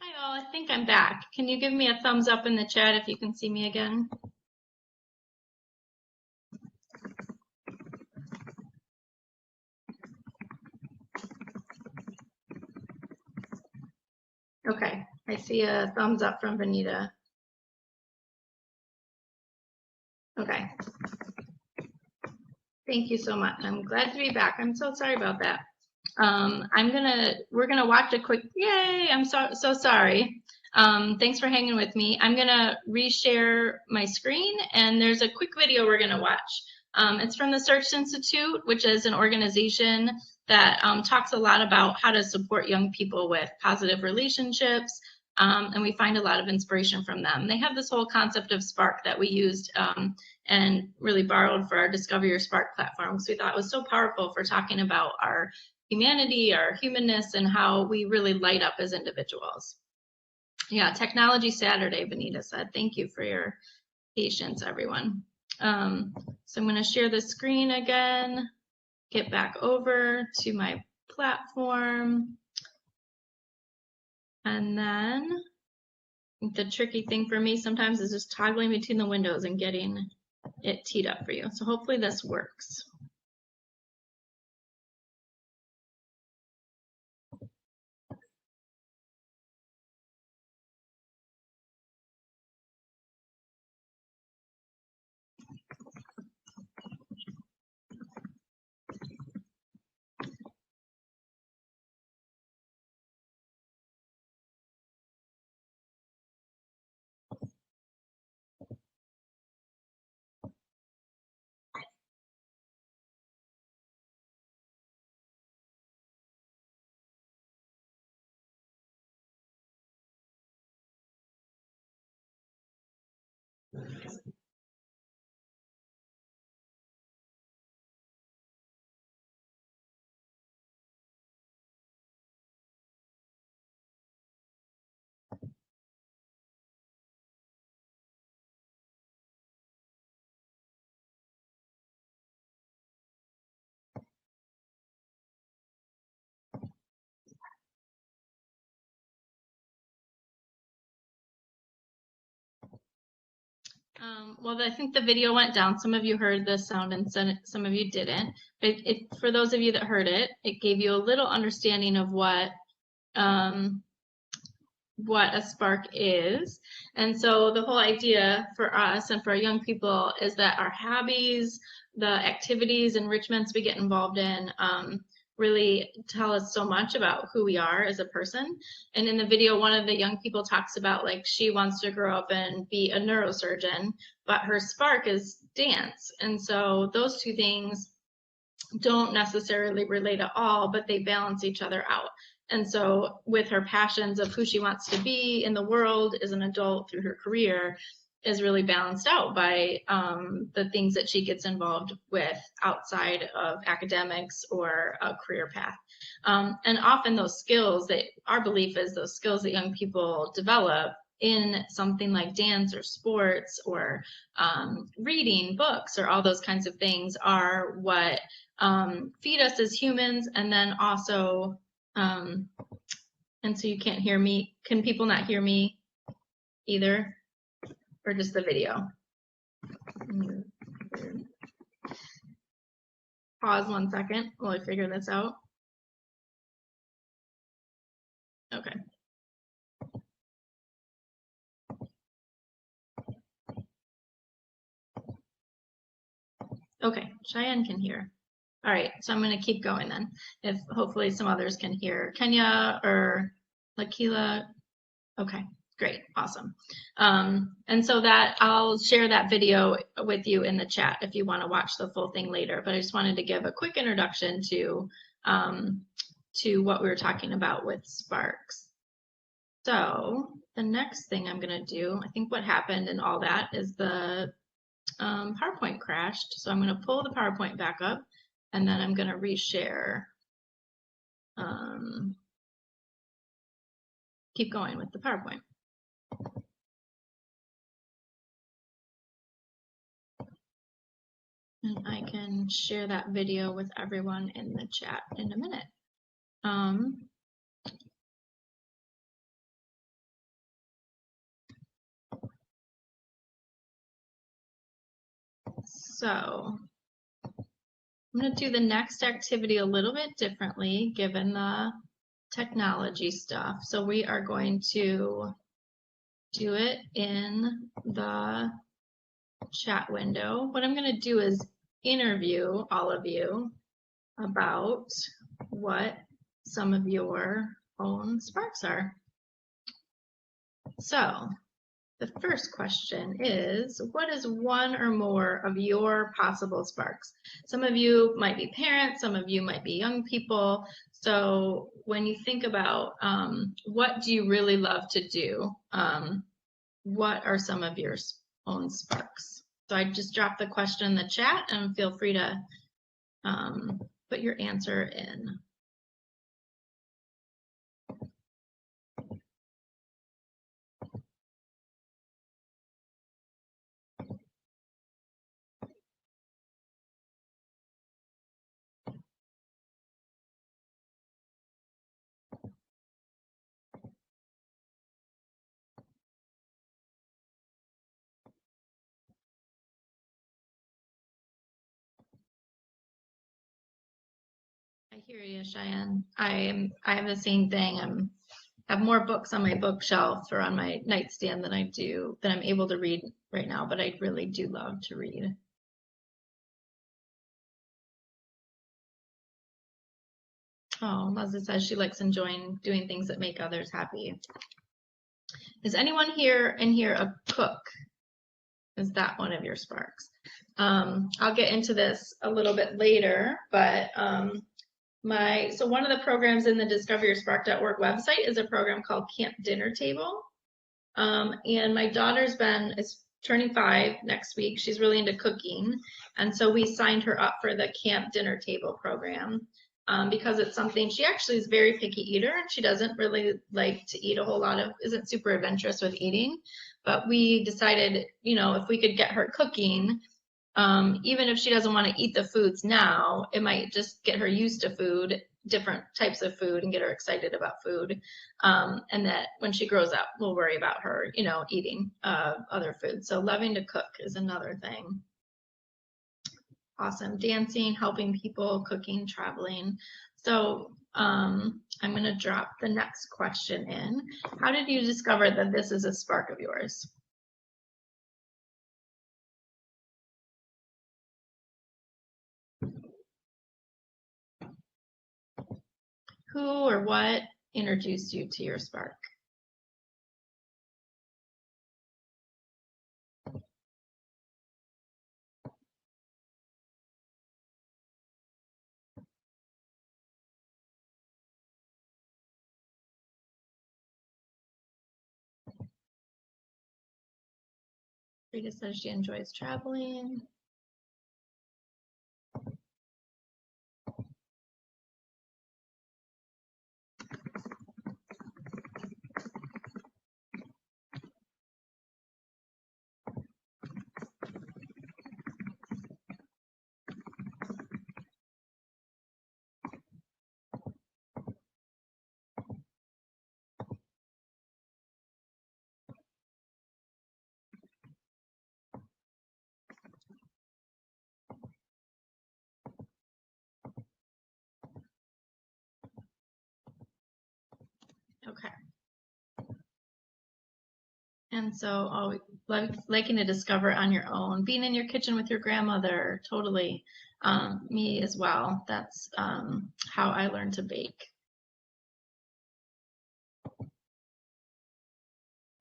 Hi all, I think I'm back. Can you give me a thumbs up in the chat if you can see me again? Okay, I see a thumbs up from Vanita. Okay. Thank you so much. I'm glad to be back. I'm so sorry about that. We're gonna watch a quick, yay, I'm so sorry. Thanks for hanging with me. I'm gonna reshare my screen and there's a quick video we're gonna watch. It's from the Search Institute, which is an organization that talks a lot about how to support young people with positive relationships, and we find a lot of inspiration from them. They have this whole concept of Spark that we used and really borrowed for our Discover Your Spark platform, because we thought it was so powerful for talking about our humanity, our humanness, and how we really light up as individuals. Yeah, Technology Saturday, Benita said. Thank you for your patience, everyone. So I'm going to share the screen again, get back over to my platform, and then the tricky thing for me sometimes is just toggling between the windows and getting it teed up for you. So hopefully this works. Well, I think the video went down. Some of you heard the sound and some of you didn't. But for those of you that heard it, it gave you a little understanding of what a spark is. And so the whole idea for us and for our young people is that our hobbies, the activities, enrichments we get involved in, really tell us so much about who we are as a person. And in the video, one of the young people talks about like she wants to grow up and be a neurosurgeon, but her spark is dance. And so those two things don't necessarily relate at all, but they balance each other out. And so with her passions of who she wants to be in the world as an adult through her career is really balanced out by the things that she gets involved with outside of academics or a career path. And often those skills that our belief is those skills that young people develop in something like dance or sports or reading books or all those kinds of things are what feed us as humans. And then also, and so you can't hear me. Can people not hear me either? Or just the video? Pause 1 second while I figure this out. Okay. Okay, Cheyenne can hear. All right, so I'm going to keep going then. If hopefully some others can hear. Kenya or Lakila. Okay, great, awesome. And so that I'll share that video with you in the chat if you want to watch the full thing later. But I just wanted to give a quick introduction to what we were talking about with sparks. So the next thing I'm going to do, I think what happened and all that is the PowerPoint crashed. So I'm going to pull the PowerPoint back up and then I'm going to reshare. Keep going with the PowerPoint. And I can share that video with everyone in the chat in a minute. So I'm going to do the next activity a little bit differently given the technology stuff. So we are going to do it in the chat window. What I'm going to do is interview all of you about what some of your own sparks are. So the first question is, what is one or more of your possible sparks? Some of you might be parents, some of you might be young people. So when you think about what do you really love to do, what are some of your own sparks? So I just dropped the question in the chat and feel free to put your answer in. I hear you, Cheyenne. I have the same thing. I have more books on my bookshelf or on my nightstand than I'm able to read right now, but I really do love to read. Oh, Leslie says she likes enjoying doing things that make others happy. Is anyone here a cook? Is that one of your sparks? I'll get into this a little bit later, but so one of the programs in the discoverYourSpark.org website is a program called Camp Dinner Table. And my daughter's is turning 5 next week. She's really into cooking. And so we signed her up for the Camp Dinner Table program because it's something, she actually is a very picky eater and she doesn't really like to eat a whole lot isn't super adventurous with eating. But we decided, if we could get her cooking, even if she doesn't want to eat the foods now, it might just get her used to food, different types of food, and get her excited about food. And that when she grows up, we'll worry about her, eating other foods. So loving to cook is another thing. Awesome. Dancing, helping people, cooking, traveling. So I'm going to drop the next question in. How did you discover that this is a spark of yours? Who or what introduced you to your spark? Rita says she enjoys traveling. Okay. And so, liking to discover on your own, being in your kitchen with your grandmother, totally. Me as well. That's how I learned to bake.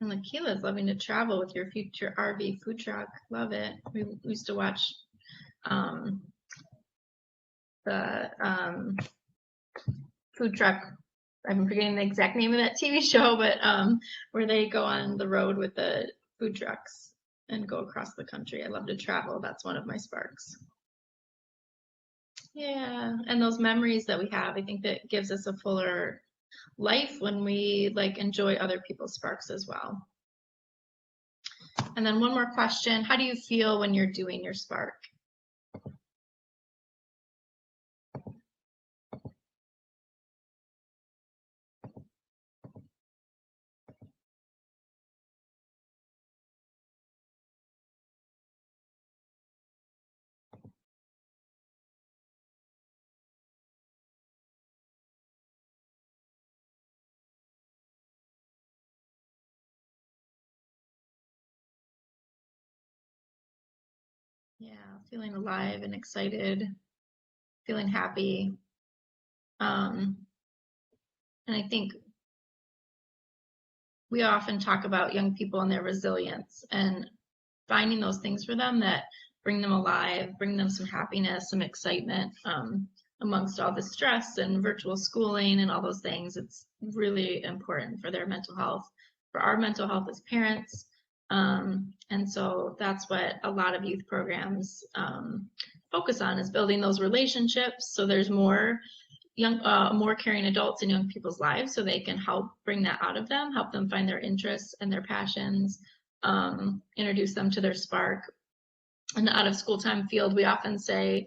And Lakeela's loving to travel with your future RV food truck. Love it. We used to watch the food truck. I'm forgetting the exact name of that TV show, but where they go on the road with the food trucks and go across the country. I love to travel. That's one of my sparks. Yeah, and those memories that we have, I think that gives us a fuller life when we enjoy other people's sparks as well. And then one more question, how do you feel when you're doing your spark? Yeah, feeling alive and excited, feeling happy. Um, and I think we often talk about young people and their resilience and finding those things for them that bring them alive, bring them some happiness, some excitement, amongst all the stress and virtual schooling and all those things. It's really important for their mental health, for our mental health as parents. And so that's what a lot of youth programs focus on, is building those relationships so there's more more caring adults in young people's lives, so they can help bring that out of them, help them find their interests and their passions, introduce them to their spark. In the out of school time field, we often say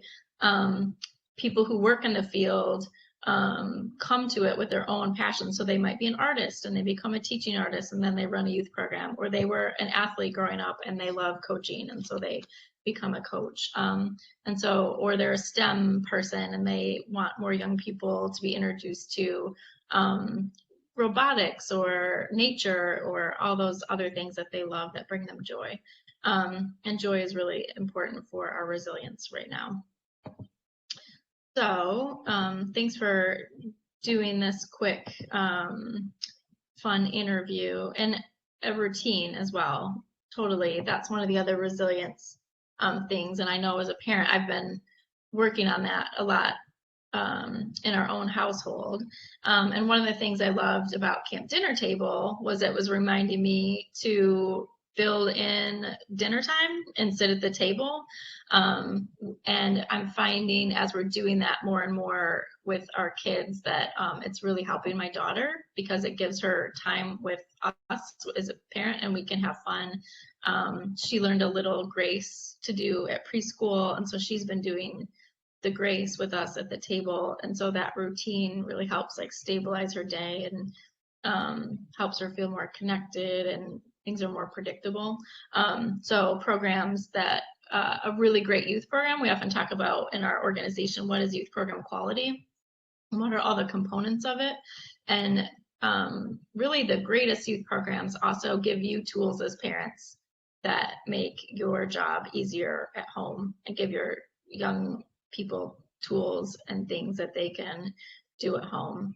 people who work in the field come to it with their own passion. So they might be an artist and they become a teaching artist and then they run a youth program, or they were an athlete growing up and they love coaching and so they become a coach. And so, or they're a STEM person and they want more young people to be introduced to robotics or nature or all those other things that they love that bring them joy. And joy is really important for our resilience right now. So thanks for doing this quick, fun interview, and a routine as well. Totally. That's one of the other resilience things. And I know as a parent, I've been working on that a lot in our own household. And one of the things I loved about Camp Dinner Table was it was reminding me to build in dinner time and sit at the table. And I'm finding as we're doing that more and more with our kids that it's really helping my daughter, because it gives her time with us as a parent and we can have fun. She learned a little grace to do at preschool, and so she's been doing the grace with us at the table, and so that routine really helps like stabilize her day and helps her feel more connected, and things are more predictable. So programs that a really great youth program, we often talk about in our organization, what is youth program quality and what are all the components of it. And really the greatest youth programs also give you tools as parents that make your job easier at home and give your young people tools and things that they can do at home.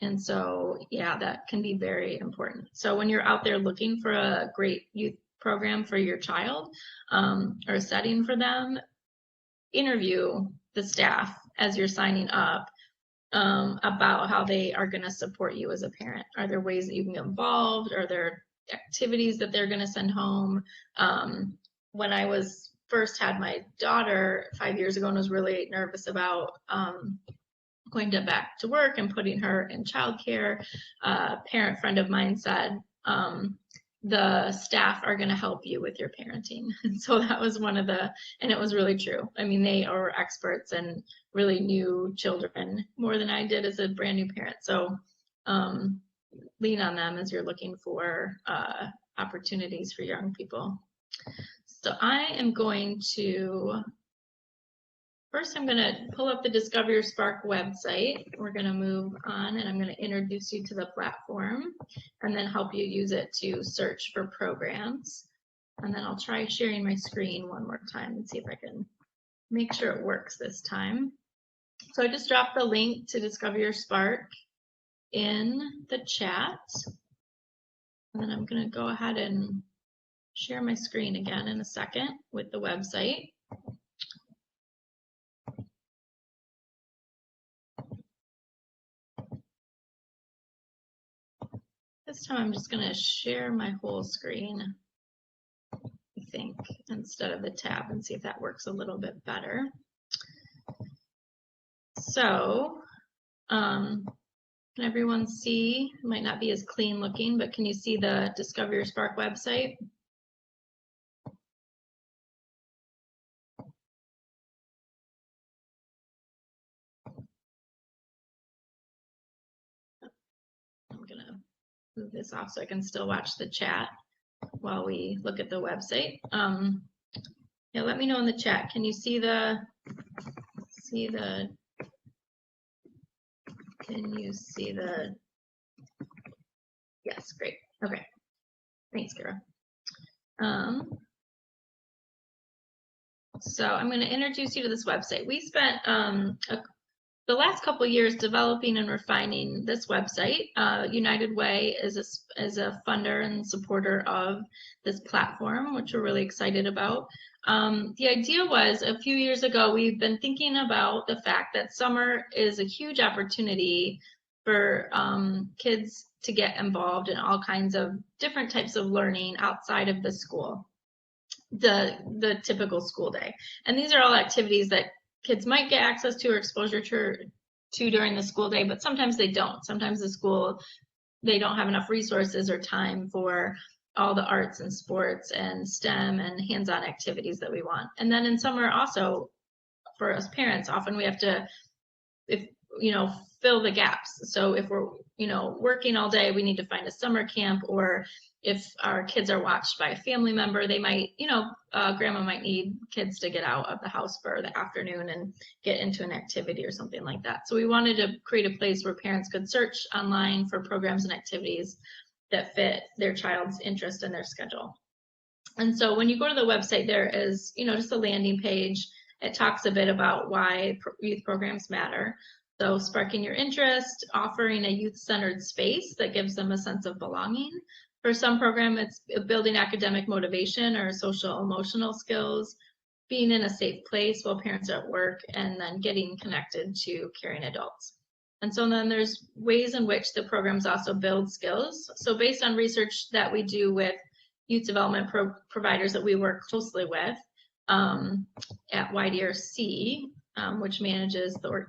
And so, yeah, that can be very important. So when you're out there looking for a great youth program for your child, or a setting for them, interview the staff as you're signing up about how they are going to support you as a parent. Are there ways that you can get involved? Are there activities that they're going to send home? When I was first had my daughter 5 years ago and was really nervous about going back to work and putting her in childcare, a parent friend of mine said, the staff are going to help you with your parenting. And so that was one of the, and it was really true. I mean, they are experts and really knew children more than I did as a brand new parent. So lean on them as you're looking for opportunities for young people. So I am going to, first I'm going to pull up the Discover Your Spark website. We're going to move on and I'm going to introduce you to the platform and then help you use it to search for programs. And then I'll try sharing my screen one more time and see if I can make sure it works this time. So I just dropped the link to Discover Your Spark in the chat. And then I'm going to go ahead and share my screen again in a second with the website. This time I'm just going to share my whole screen, I think, instead of the tab, and see if that works a little bit better. So, can everyone see? It might not be as clean looking, but can you see the Discover Your Spark website? I'm going to move this off so I can still watch the chat while we look at the website. Yeah, let me know in the chat. Can you see the, yes, great. Okay, thanks, Kara. So I'm going to introduce you to this website. We spent the last couple of years developing and refining this website. United Way is a funder and supporter of this platform, which we're really excited about. The idea was a few years ago, we've been thinking about the fact that summer is a huge opportunity for kids to get involved in all kinds of different types of learning outside of the school, the typical school day. And these are all activities that kids might get access to or exposure to during the school day, but sometimes they don't. Sometimes the school, they don't have enough resources or time for all the arts and sports and STEM and hands-on activities that we want. And then in summer also, for us parents, often we have to, fill the gaps. So if we're, working all day, we need to find a summer camp, or if our kids are watched by a family member, they might, grandma might need kids to get out of the house for the afternoon and get into an activity or something like that. So we wanted to create a place where parents could search online for programs and activities that fit their child's interest and their schedule. And so when you go to the website, there is, just a landing page. It talks a bit about why youth programs matter. So sparking your interest, offering a youth-centered space that gives them a sense of belonging. For some program, it's building academic motivation or social emotional skills, being in a safe place while parents are at work, and then getting connected to caring adults. And so then there's ways in which the programs also build skills. So based on research that we do with youth development providers that we work closely with at YDRC, which manages the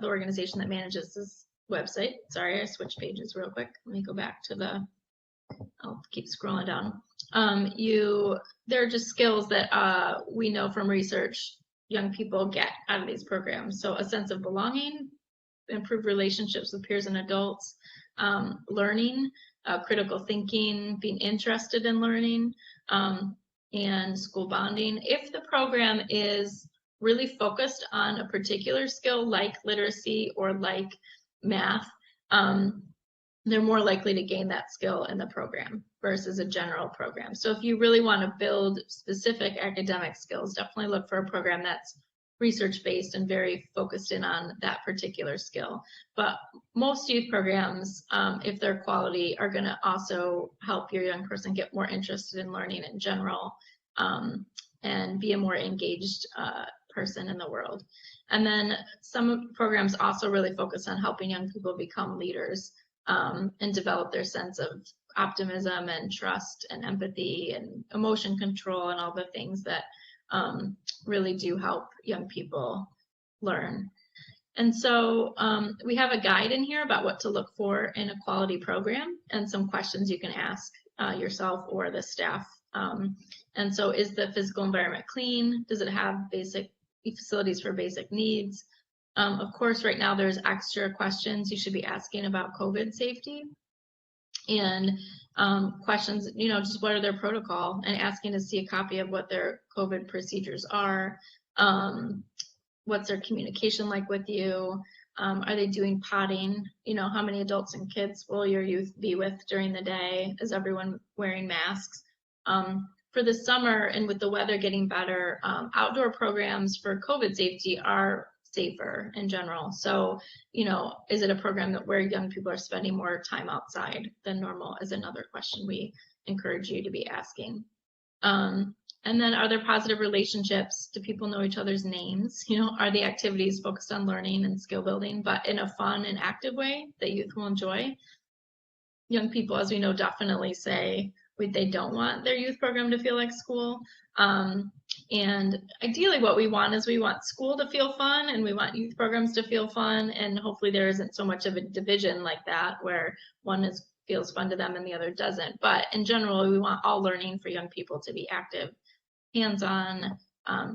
organization that manages this website. Sorry, I switched pages real quick. Let me go back to I'll keep scrolling down. There are just skills that we know from research young people get out of these programs. So a sense of belonging, improved relationships with peers and adults, learning, critical thinking, being interested in learning, and school bonding. If the program is really focused on a particular skill like literacy or like math, they're more likely to gain that skill in the program versus a general program. So if you really want to build specific academic skills, definitely look for a program that's research-based and very focused in on that particular skill. But most youth programs, if they're quality, are going to also help your young person get more interested in learning in general, and be a more engaged person in the world. And then some programs also really focus on helping young people become leaders, and develop their sense of optimism and trust and empathy and emotion control and all the things that really do help young people learn. And so we have a guide in here about what to look for in a quality program and some questions you can ask yourself or the staff. And so, is the physical environment clean? Does it have basic facilities for basic needs? Of course, right now there's extra questions you should be asking about COVID safety, and questions, just what are their protocol, and asking to see a copy of what their COVID procedures are. What's their communication like with you? Are they doing potting? How many adults and kids will your youth be with during the day? Is everyone wearing masks? For the summer and with the weather getting better, outdoor programs for COVID safety are safer in general. So, is it a program where young people are spending more time outside than normal is another question we encourage you to be asking. And then, are there positive relationships? Do people know each other's names? Are the activities focused on learning and skill building, but in a fun and active way that youth will enjoy? Young people, as we know, definitely say they don't want their youth program to feel like school. And ideally what we want is we want school to feel fun and we want youth programs to feel fun, and hopefully there isn't so much of a division like that where one feels fun to them and the other doesn't. But in general, we want all learning for young people to be active, hands-on,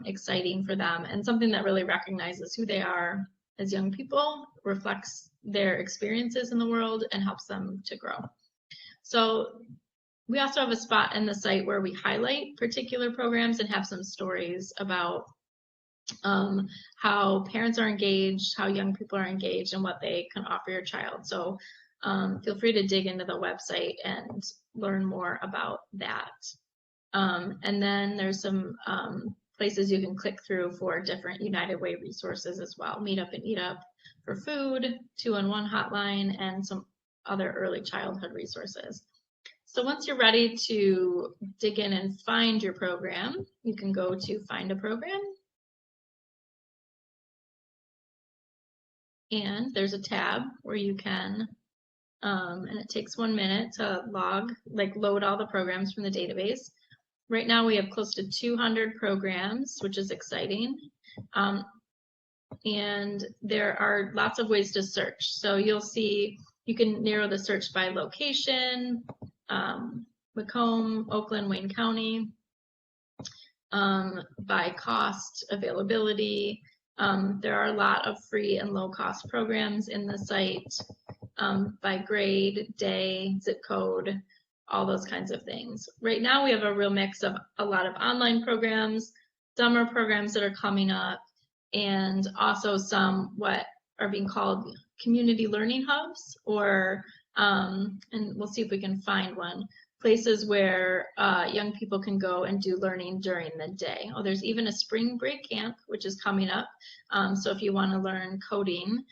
exciting for them, and something that really recognizes who they are as young people, reflects their experiences in the world, and helps them to grow. So we also have a spot in the site where we highlight particular programs and have some stories about how parents are engaged, how young people are engaged, and what they can offer your child. So feel free to dig into the website and learn more about that. And then there's some places you can click through for different United Way resources as well. Meet Up and Eat Up for food, 211 hotline, and some other early childhood resources. So once you're ready to dig in and find your program, you can go to Find a Program. And there's a tab where you can, and it takes 1 minute to load all the programs from the database. Right now we have close to 200 programs, which is exciting. And there are lots of ways to search. So you'll see you can narrow the search by location, Macomb, Oakland, Wayne County, by cost, availability. There are a lot of free and low cost programs in the site, by grade, day, zip code, all those kinds of things. Right now we have a real mix of a lot of online programs, summer programs that are coming up, and also some what are being called community learning hubs, or and we'll see if we can find one, places where young people can go and do learning during the day. Oh, there's even a spring break camp, which is coming up. So if you want to learn coding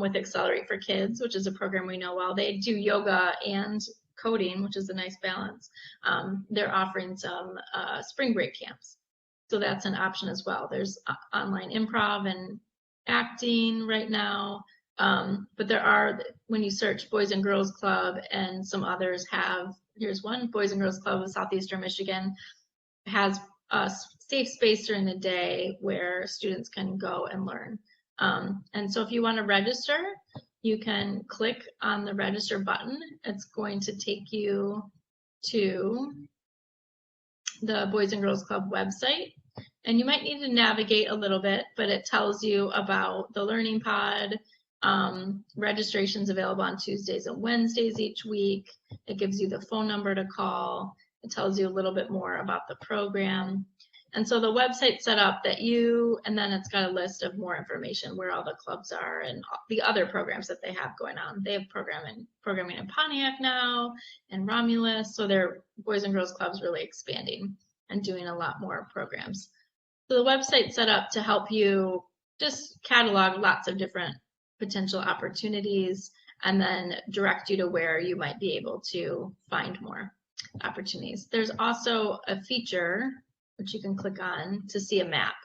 with Accelerate for Kids, which is a program we know well, they do yoga and coding, which is a nice balance. They're offering some spring break camps. So that's an option as well. There's online improv and acting right now. But there are, when you search Boys and Girls Club, and some others have, here's one, Boys and Girls Club of Southeastern Michigan has a safe space during the day where students can go and learn. And so if you want to register, you can click on the register button. It's going to take you to the Boys and Girls Club website. And you might need to navigate a little bit, but it tells you about the Learning Pod. Registration's available on Tuesdays and Wednesdays each week. It gives you the phone number to call. It tells you a little bit more about the program. And so the website's set up that and then it's got a list of more information where all the clubs are and the other programs that they have going on. They have programming in Pontiac now and Romulus. So their Boys and Girls Club's really expanding and doing a lot more programs. So the website's set up to help you just catalog lots of different potential opportunities and then direct you to where you might be able to find more opportunities. There's also a feature which you can click on to see a map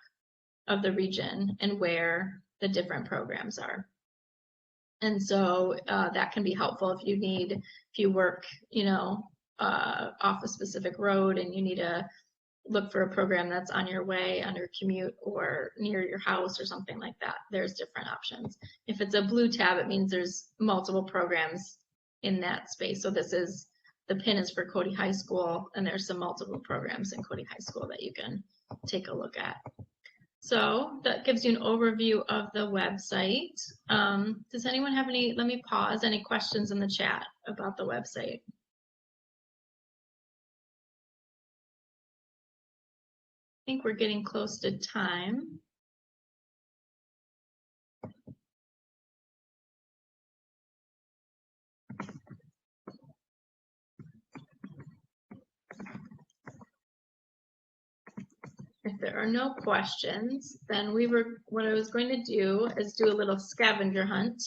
of the region and where the different programs are. And so that can be helpful if you work, off a specific road and you need to look for a program that's on your way, on your commute, or near your house or something like that. There's different options. If it's a blue tab, it means there's multiple programs in that space. So the pin is for Cody High School, and there's some multiple programs in Cody High School that you can take a look at. So that gives you an overview of the website. Does anyone have any questions in the chat about the website? I think we're getting close to time. If there are no questions, then what I was going to do is do a little scavenger hunt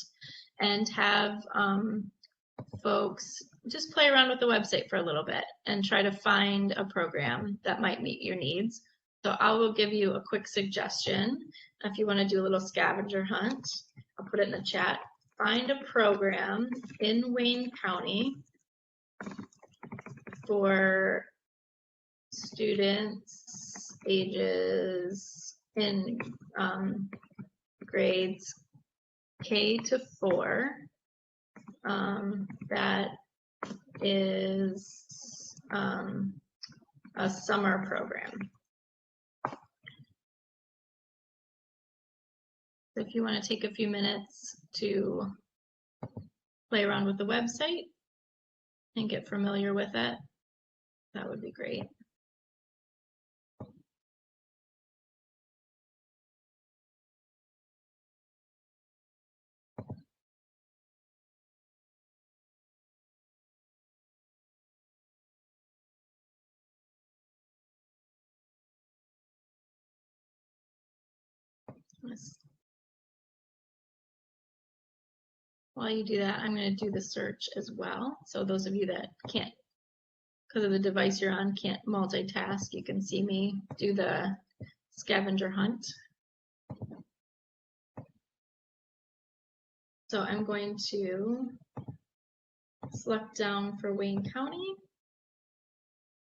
and have folks just play around with the website for a little bit and try to find a program that might meet your needs. So I will give you a quick suggestion. If you want to do a little scavenger hunt, I'll put it in the chat. Find a program in Wayne County for students ages in grades K to 4 that is a summer program. So if you want to take a few minutes to play around with the website and get familiar with it, that would be great. while you do that, I'm going to do the search as well. So those of you that can't, because of the device you're on, can't multitask, you can see me do the scavenger hunt. So I'm going to select down for Wayne County.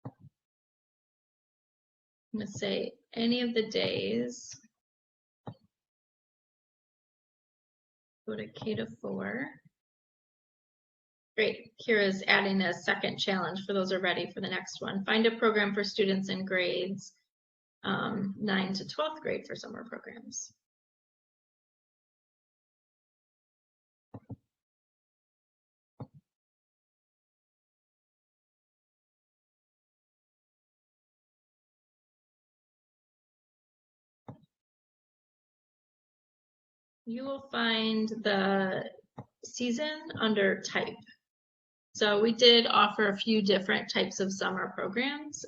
I'm going to say any of the days. Go to K-4. Great. Kira's adding a second challenge for those who are ready for the next one. Find a program for students in grades 9 to 12th grade for summer programs. You will find the season under type. So we did offer a few different types of summer programs.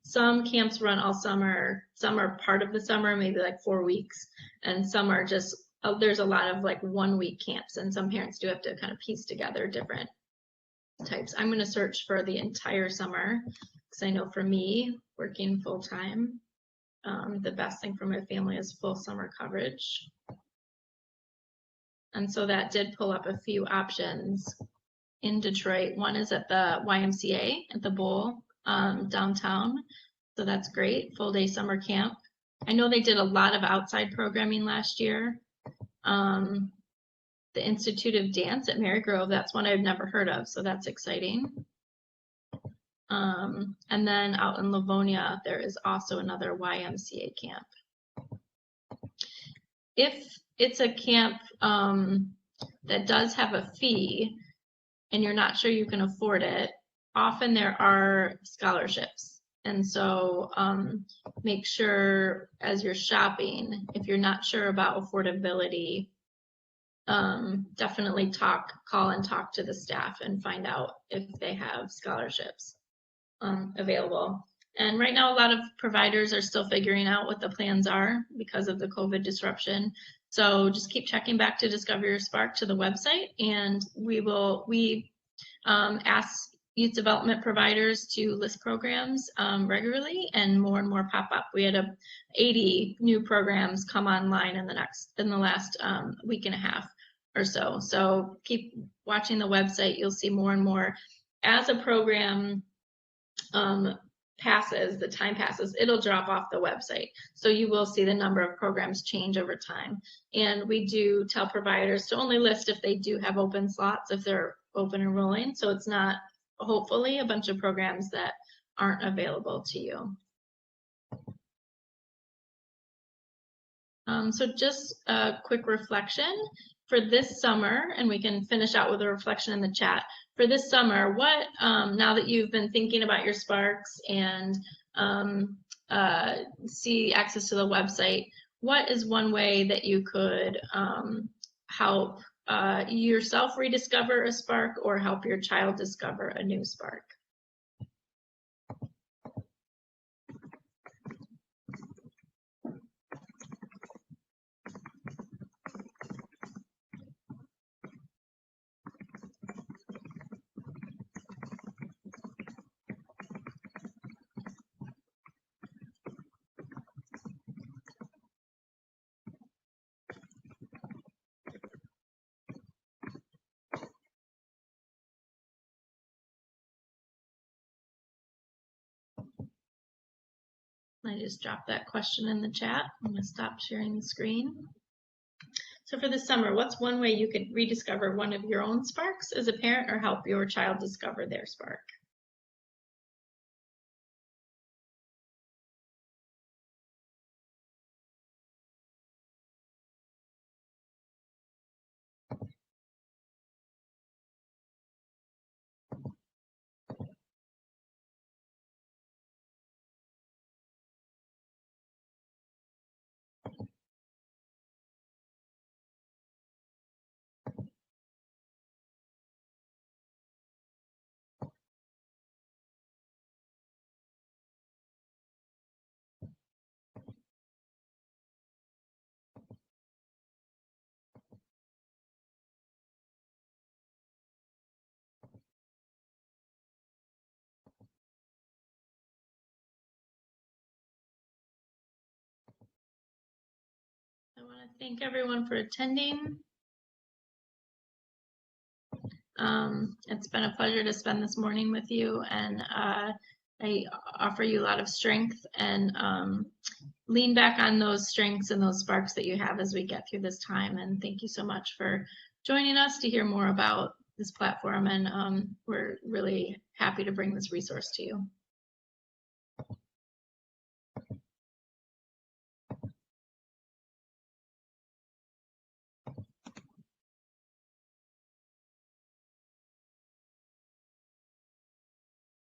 Some camps run all summer, some are part of the summer, maybe like 4 weeks, and some are just, there's a lot of like 1 week camps, and some parents do have to kind of piece together different types. I'm going to search for the entire summer because I know for me, working full time, the best thing for my family is full summer coverage. And so that did pull up a few options in Detroit. One is at the YMCA at the Bowl downtown. So that's great, full day summer camp. I know they did a lot of outside programming last year. The Institute of Dance at Marygrove, that's one I've never heard of, so that's exciting. And then out in Livonia, there is also another YMCA camp. If it's a camp that does have a fee and you're not sure you can afford it, often there are scholarships. And so make sure as you're shopping, if you're not sure about affordability, definitely call and talk to the staff and find out if they have scholarships available. And right now, a lot of providers are still figuring out what the plans are because of the COVID disruption. So just keep checking back to Discover Your Spark to the website, and we ask youth development providers to list programs regularly, and more pop up. We had 80 new programs come online in the last week and a half or so. So keep watching the website. You'll see more and more as a program passes, the time passes, it'll drop off the website. So you will see the number of programs change over time. And we do tell providers to only list if they do have open slots, if they're open enrolling. So it's not, hopefully, a bunch of programs that aren't available to you. So just a quick reflection for this summer, and we can finish out with a reflection in the chat. For this summer, what, now that you've been thinking about your Sparks and see access to the website, what is one way that you could help yourself rediscover a Spark or help your child discover a new Spark? I just dropped that question in the chat. I'm going to stop sharing the screen. So for this summer, what's one way you could rediscover one of your own Sparks as a parent or help your child discover their Spark? thank everyone for attending. It's been a pleasure to spend this morning with you, and I offer you a lot of strength, and lean back on those strengths and those sparks that you have as we get through this time. And thank you so much for joining us to hear more about this platform, and we're really happy to bring this resource to you.